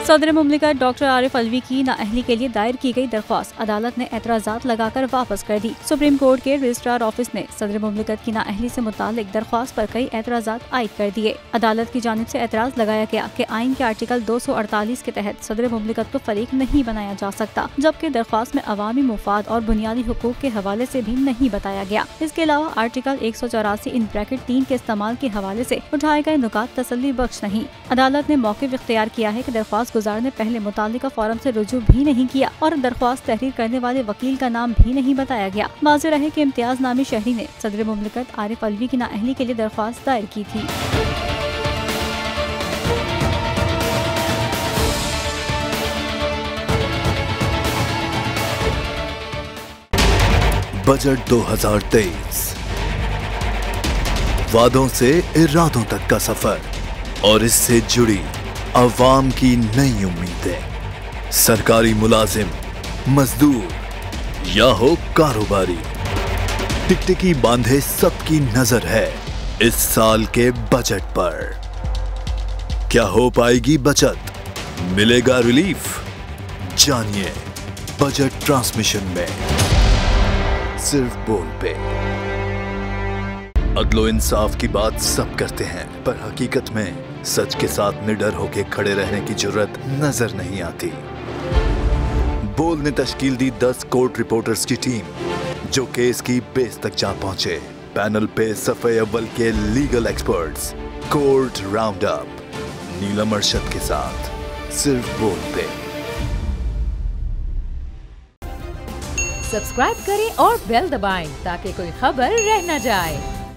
सदर मुमलिकत डॉक्टर आरिफ अलवी की नाअहली के लिए दायर की गई दरख्वास्त अदालत ने एतराज़ात लगाकर वापस कर दी। सुप्रीम कोर्ट के रजिस्ट्रार ऑफिस ने सदर मुमलिकत की नाअहली से मुतालिक दरख्वास्त पर कई एतराज़ात आयद कर दिए। अदालत की जानिब से एतराज़ लगाया गया कि आइन के आर्टिकल 248 के तहत सदर मुमलिकत को फरीक नहीं बनाया जा सकता, जबकि दरख्वास्त में अवामी मुफाद और बुनियादी हुकूक के हवाले से भी नहीं बताया गया। इसके अलावा आर्टिकल 184(3) के इस्तेमाल के हवाले से उठाए गए नुकात तसल्ली बख्श नहीं। अदालत ने मौक़िफ़ इख्तियार किया है कि दरख्वास्त गुजार ने पहले मुतालिका फॉरम से रुजू भी नहीं किया और दरख्वास्त तहरीर करने वाले वकील का नाम भी नहीं बताया गया। वाज़ेह रहे कि इम्तियाज नामी शहरी ने सदर मुमलिकत आरिफ अलवी की नाअहली के लिए दरख्वास्त दायर की थी। बजट 2023 वादों से इरादों तक का सफर और इससे जुड़ी अवाम की नई उम्मीदें। सरकारी मुलाजिम, मजदूर या हो कारोबारी, टिकटिकी बांधे सबकी नजर है इस साल के बजट पर। क्या हो पाएगी बचत, मिलेगा रिलीफ? जानिए बजट ट्रांसमिशन में सिर्फ बोल पे। अदलो इंसाफ की बात सब करते हैं, पर हकीकत में सच के साथ निडर होके खड़े रहने की जुर्रत नजर नहीं आती। बोल ने तश्कील दी 10 कोर्ट रिपोर्टर्स की टीम, जो केस की बेस तक जा पहुंचे। पैनल पे सफ़े अव्वल के legal experts, court round up, Neelam Arshad के साथ सिर्फ बोल पे। सब्सक्राइब करें और बेल दबाएं ताकि कोई खबर रह न जाए।